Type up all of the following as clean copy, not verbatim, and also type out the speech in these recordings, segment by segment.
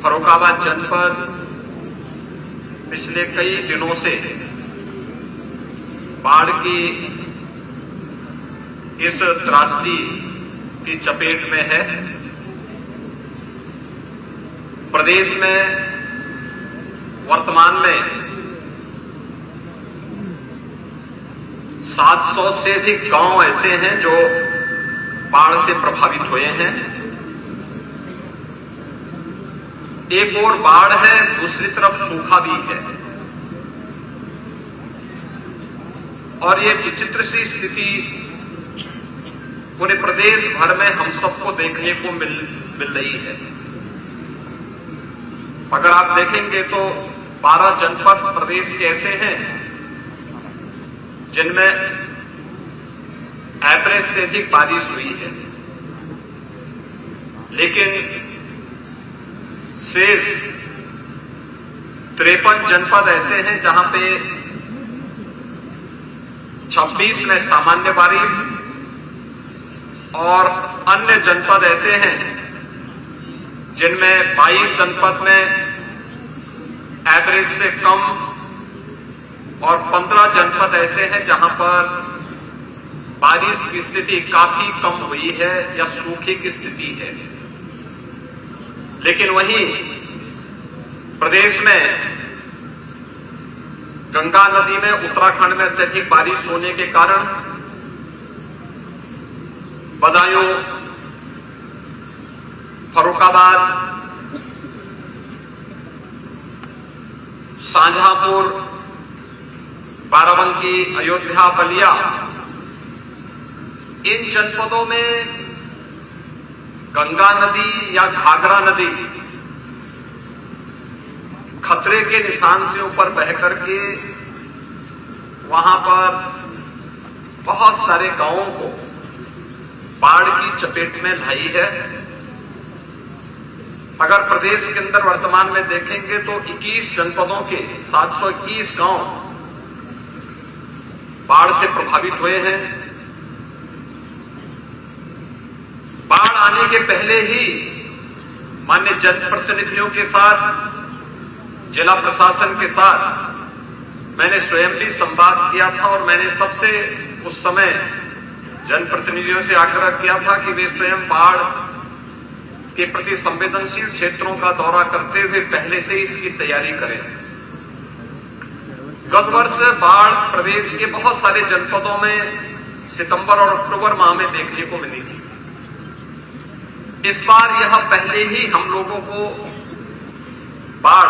फर्रुखाबाद जनपद पिछले कई दिनों से बाढ़ की इस त्रासदी की चपेट में है। प्रदेश में वर्तमान में 700 से अधिक गांव ऐसे हैं जो बाढ़ से प्रभावित हुए हैं। एक और बाढ़ है, दूसरी तरफ सूखा भी है और ये विचित्र सी स्थिति पूरे प्रदेश भर में हम सबको देखने को मिल रही है। अगर आप देखेंगे तो 12 जनपद प्रदेश के ऐसे हैं जिनमें एवरेज से अधिक बारिश हुई है, लेकिन शेष 53 जनपद ऐसे हैं जहां पे 26 में सामान्य बारिश और अन्य जनपद ऐसे हैं जिनमें 22 जनपद में एवरेज से कम और 15 जनपद ऐसे हैं जहां पर बारिश की स्थिति काफी कम हुई है या सूखे की स्थिति है। लेकिन वहीं प्रदेश में गंगा नदी में उत्तराखंड में अत्यधिक बारिश होने के कारण बदायूं, फर्रुखाबाद, शाहजहांपुर, बाराबंकी, अयोध्या, बलिया, इन जनपदों में गंगा नदी या घाघरा नदी खतरे के निशान से ऊपर बह करके वहां पर बहुत सारे गांवों को बाढ़ की चपेट में लाई है। अगर प्रदेश के अंदर वर्तमान में देखेंगे तो 21 जनपदों के 721 गांव बाढ़ से प्रभावित हुए हैं। बाढ़ आने के पहले ही माननीय जनप्रतिनिधियों के साथ, जिला प्रशासन के साथ मैंने स्वयं भी संवाद किया था और मैंने सबसे उस समय जनप्रतिनिधियों से आग्रह किया था कि वे स्वयं बाढ़ के प्रति संवेदनशील क्षेत्रों का दौरा करते हुए पहले से ही इसकी तैयारी करें। गत वर्ष बाढ़ प्रदेश के बहुत सारे जनपदों में सितंबर और अक्टूबर माह में देखने को मिली थी। इस बार यह पहले ही हम लोगों को बाढ़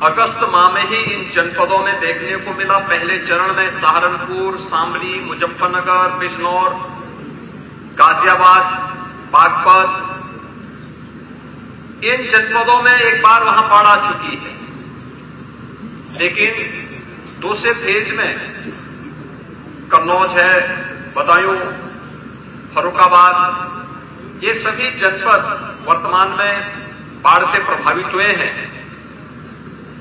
अगस्त माह में ही इन जनपदों में देखने को मिला। पहले चरण में सहारनपुर, शामली, मुजफ्फरनगर, बिजनौर, गाजियाबाद, बागपत, इन जनपदों में एक बार वहां बाढ़ आ चुकी है। लेकिन दूसरे फेज में कन्नौज है, बदायूं, फर्रुखाबाद, ये सभी जनपद वर्तमान में बाढ़ से प्रभावित हुए हैं।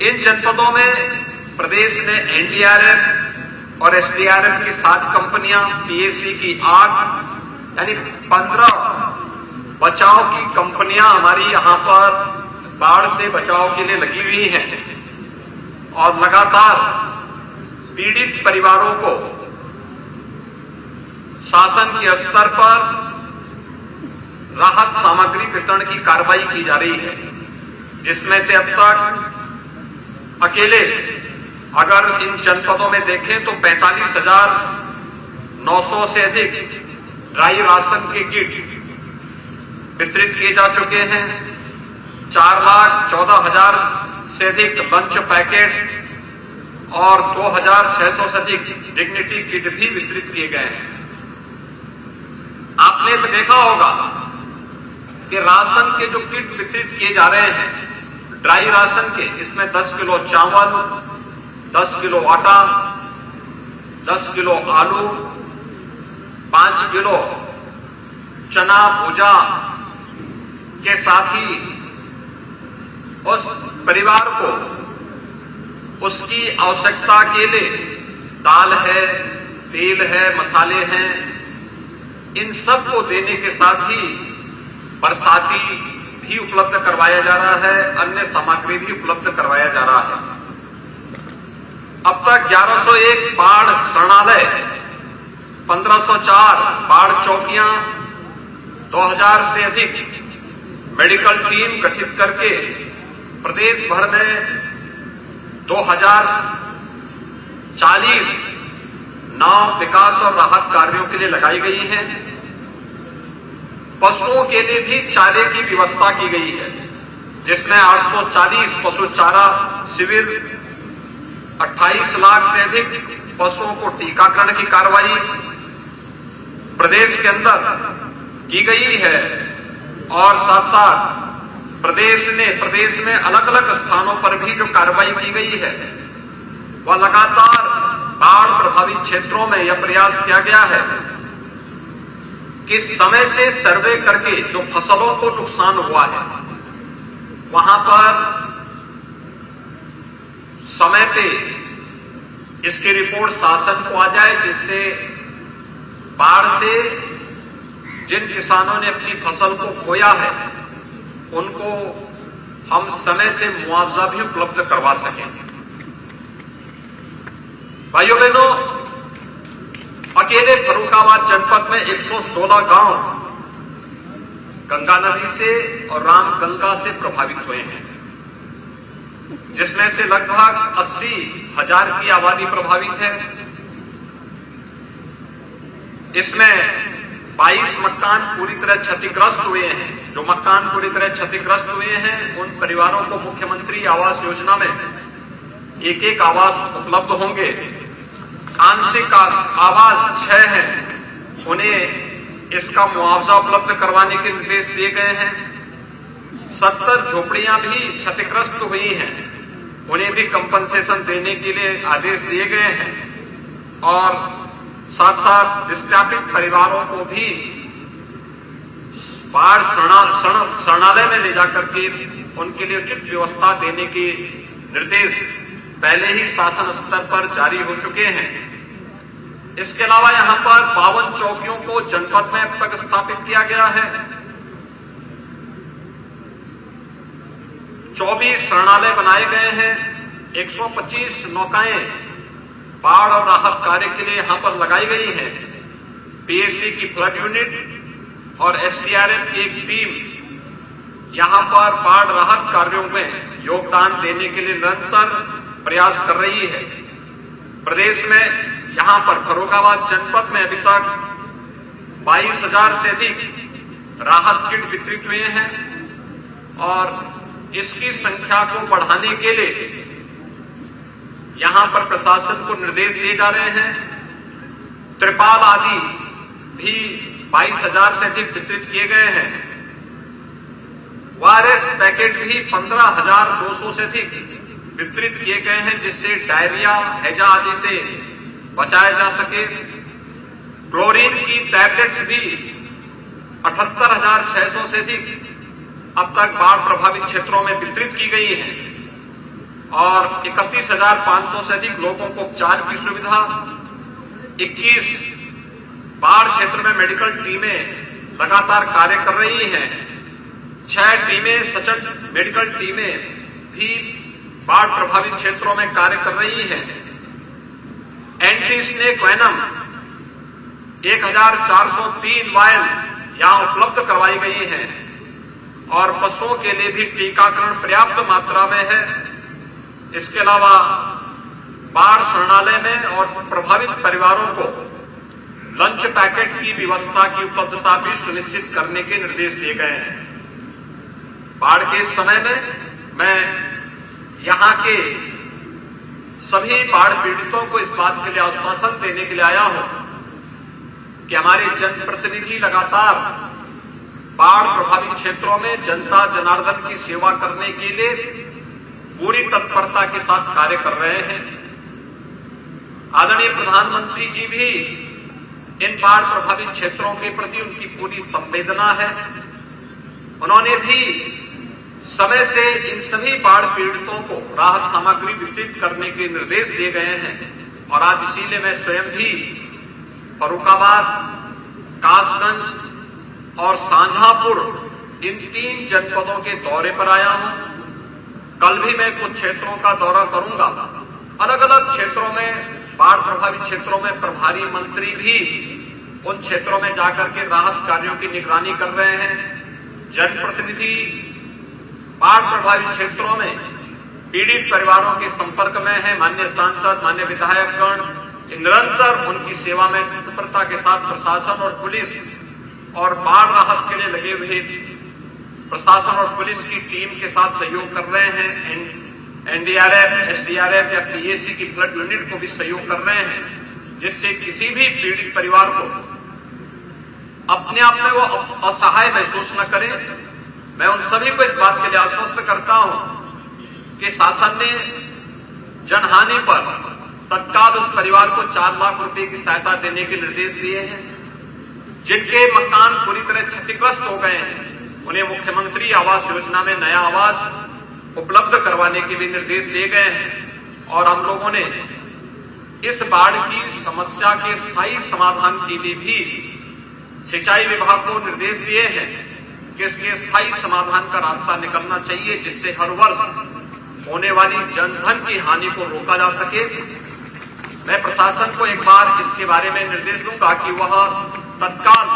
इन जनपदों में प्रदेश ने एनडीआरएफ और एसडीआरएफ की 7 कंपनियां, पीएसी की 8, यानी 15 बचाव की कंपनियां हमारी यहां पर बाढ़ से बचाव के लिए लगी हुई हैं और लगातार पीड़ित परिवारों को शासन के स्तर पर राहत सामग्री वितरण की कार्रवाई की जा रही है, जिसमें से अब तक अकेले अगर इन जनपदों में देखें तो 45,900 से अधिक ड्राई राशन के किट वितरित किए जा चुके हैं। 4,14,000 से अधिक लंच पैकेट और 2,600 से अधिक डिग्निटी किट भी वितरित किए गए हैं। आपने तो देखा होगा कि राशन के जो किट वितरित किए जा रहे हैं, ड्राई राशन के, इसमें 10 किलो चावल, 10 किलो आटा, 10 किलो आलू, 5 किलो चना भुजा के साथ ही उस परिवार को उसकी आवश्यकता के लिए दाल है, तेल है, मसाले हैं, इन सब को देने के साथ ही बरसाती भी उपलब्ध करवाया जा रहा है, अन्य सामग्री भी उपलब्ध करवाया जा रहा है। अब तक 1101 बाढ़ शरणालय, 1504 बाढ़ चौकियां, 2000 से अधिक मेडिकल टीम गठित करके प्रदेश भर में 2040 नाव विकास और राहत कार्यों के लिए लगाई गई है। पशुओं के लिए भी चारे की व्यवस्था की गई है, जिसमें 840 पशु चारा शिविर, 28 लाख से अधिक पशुओं को टीकाकरण की कार्रवाई प्रदेश के अंदर की गई है। और साथ साथ प्रदेश में अलग अलग स्थानों पर भी जो कार्रवाई की गई है, वह लगातार बाढ़ प्रभावित क्षेत्रों में यह प्रयास किया गया है कि समय से सर्वे करके जो फसलों को नुकसान हुआ है, वहां पर समय पे इसकी रिपोर्ट शासन को आ जाए, जिससे बाढ़ से जिन किसानों ने अपनी फसल को खोया है, उनको हम समय से मुआवजा भी उपलब्ध करवा सकें। भाइयों बहनों, अकेले फर्रुखाबाद जनपद में 116 गांव गंगा नदी से और रामगंगा से प्रभावित हुए हैं, जिसमें से लगभग 80,000 की आबादी प्रभावित है। इसमें 22 मकान पूरी तरह क्षतिग्रस्त हुए हैं। जो मकान पूरी तरह क्षतिग्रस्त हुए हैं, उन परिवारों को मुख्यमंत्री आवास योजना में एक आवास उपलब्ध होंगे। आंशिक आवास 6 हैं, उन्हें इसका मुआवजा उपलब्ध करवाने के निर्देश दिए गए हैं। 70 झोपड़ियां भी क्षतिग्रस्त हुई हैं, उन्हें भी कंपनसेशन देने के लिए आदेश दिए गए हैं। और साथ साथ विस्थापित परिवारों को भी बाढ़ शरणालय में ले जाकर के उनके लिए उचित व्यवस्था देने के निर्देश पहले ही शासन स्तर पर जारी हो चुके हैं। इसके अलावा यहां पर 52 चौकियों को जनपद में अब तक स्थापित किया गया है। 24 शरणालय बनाए गए हैं। 125 नौकाएं बाढ़ और राहत कार्य के लिए यहां पर लगाई गई है। पीएससी की फ्लड यूनिट और एसडीआरएफ की एक टीम यहां पर बाढ़ राहत कार्यों में योगदान देने के लिए निरंतर प्रयास कर रही है। प्रदेश में यहां पर फर्रुखाबाद जनपद में अभी तक 22,000 से अधिक राहत किट वितरित हुए हैं और इसकी संख्या को बढ़ाने के लिए यहां पर प्रशासन को निर्देश दिए जा रहे हैं। त्रिपाल आदि भी 22,000 से अधिक वितरित किए गए हैं। वायरस पैकेट भी 15,200 से अधिक वितरित किए गए हैं, जिससे डायरिया, हैजा आदि से बचाया जा सके। क्लोरीन की टैबलेट्स भी 78,600 से अधिक अब तक बाढ़ प्रभावित क्षेत्रों में वितरित की गई हैं और 31,500 से अधिक लोगों को उपचार की सुविधा। 21 बाढ़ क्षेत्र में मेडिकल टीमें लगातार कार्य कर रही हैं। 6 टीमें, सचल मेडिकल टीमें भी बाढ़ प्रभावित क्षेत्रों में कार्य कर रही हैं। एंटी स्नेक वेनम 1,403 वायल यहां उपलब्ध करवाई गई हैं और पशुओं के लिए भी टीकाकरण पर्याप्त मात्रा में है। इसके अलावा बाढ़ शरणालय में और प्रभावित परिवारों को लंच पैकेट की व्यवस्था की उपलब्धता भी सुनिश्चित करने के निर्देश दिए गए हैं। बाढ़ के समय में मैं यहां के सभी बाढ़ पीड़ितों को इस बात के लिए आश्वासन देने के लिए आया हूं कि हमारे जनप्रतिनिधि लगातार बाढ़ प्रभावित क्षेत्रों में जनता जनार्दन की सेवा करने के लिए पूरी तत्परता के साथ कार्य कर रहे हैं। आदरणीय प्रधानमंत्री जी भी इन बाढ़ प्रभावित क्षेत्रों के प्रति उनकी पूरी संवेदना है। उन्होंने भी समय से इन सभी बाढ़ पीड़ितों को राहत सामग्री वितरित करने के निर्देश दिए गए हैं और आज इसीलिए मैं स्वयं भी फर्रुखाबाद, कासगंज और शाहजहांपुर इन 3 जनपदों के दौरे पर आया हूं। कल भी मैं कुछ क्षेत्रों का दौरा करूंगा। अलग अलग क्षेत्रों में, बाढ़ प्रभावित क्षेत्रों में प्रभारी मंत्री भी उन क्षेत्रों में जाकर के राहत कार्यों की निगरानी कर रहे हैं। जनप्रतिनिधि बाढ़ प्रभावित क्षेत्रों में पीड़ित परिवारों के संपर्क में है। माननीय सांसद, माननीय विधायकगण निरंतर उनकी सेवा में तत्परता के साथ प्रशासन और पुलिस और बाढ़ राहत के लिए लगे हुए प्रशासन और पुलिस की टीम के साथ सहयोग कर रहे हैं। एनडीआरएफ, एसडीआरएफ या पीएसी की फ्लड यूनिट को भी सहयोग कर रहे हैं, जिससे किसी भी पीड़ित परिवार को अपने आप में वो असहाय महसूस न करें। मैं उन सभी को इस बात के लिए आश्वस्त करता हूं कि शासन ने जनहानि पर तत्काल उस परिवार को 4 लाख रुपए की सहायता देने के निर्देश दिए हैं। जिनके मकान पूरी तरह क्षतिग्रस्त हो गए हैं, उन्हें मुख्यमंत्री आवास योजना में नया आवास उपलब्ध करवाने के भी निर्देश दिए गए हैं। और हम लोगों ने इस बाढ़ की समस्या के स्थायी समाधान के लिए भी सिंचाई विभाग को निर्देश दिए हैं कि इसके स्थायी समाधान का रास्ता निकलना चाहिए, जिससे हर वर्ष होने वाली जनधन की हानि को रोका जा सके। मैं प्रशासन को एक बार इसके बारे में निर्देश दूंगा कि वह तत्काल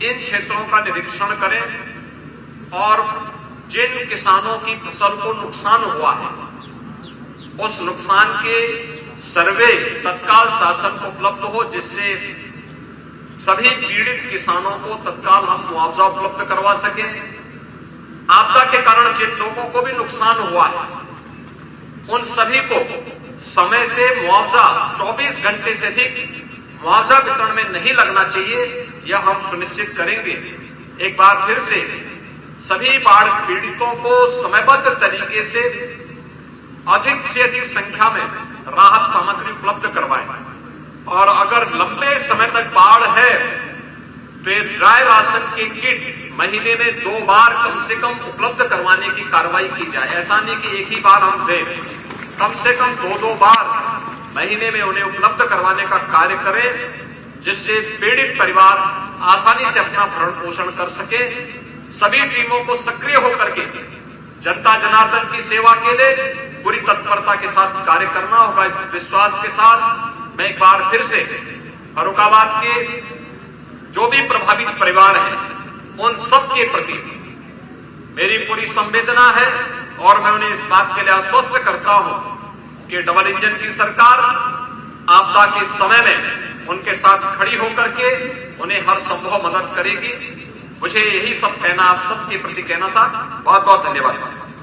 इन क्षेत्रों का निरीक्षण करें और जिन किसानों की फसल को नुकसान हुआ है, उस नुकसान के सर्वे तत्काल शासन को उपलब्ध हो, जिससे सभी पीड़ित किसानों को तत्काल हम मुआवजा उपलब्ध करवा सकें। आपदा के कारण जिन लोगों को भी नुकसान हुआ है, उन सभी को समय से मुआवजा 24 घंटे से अधिक मुआवजा वितरण में नहीं लगना चाहिए, यह हम सुनिश्चित करेंगे। एक बार फिर से सभी बाढ़ पीड़ितों को समयबद्ध तरीके से अधिक संख्या में राहत सामग्री उपलब्ध करवाएं। और अगर लंबे समय तक बाढ़ है तो ड्राई राशन के किट महीने में 2 बार कम से कम उपलब्ध करवाने की कार्रवाई की जाए। ऐसा नहीं कि एक ही बार हम दें, कम से कम 2-2 बार महीने में उन्हें उपलब्ध करवाने का कार्य करें, जिससे पीड़ित परिवार आसानी से अपना भरण पोषण कर सके। सभी टीमों को सक्रिय होकर के जनता जनार्दन की सेवा के लिए पूरी तत्परता के साथ कार्य करना होगा। इस विश्वास के साथ मैं एक बार फिर से फर्रुखाबाद के जो भी प्रभावित परिवार हैं, उन सब के प्रति मेरी पूरी संवेदना है और मैं उन्हें इस बात के लिए आश्वस्त करता हूं कि डबल इंजन की सरकार आपदा के समय में उनके साथ खड़ी होकर के उन्हें हर संभव मदद करेगी। मुझे यही सब कहना, आप सबके प्रति कहना था। बहुत बहुत धन्यवाद।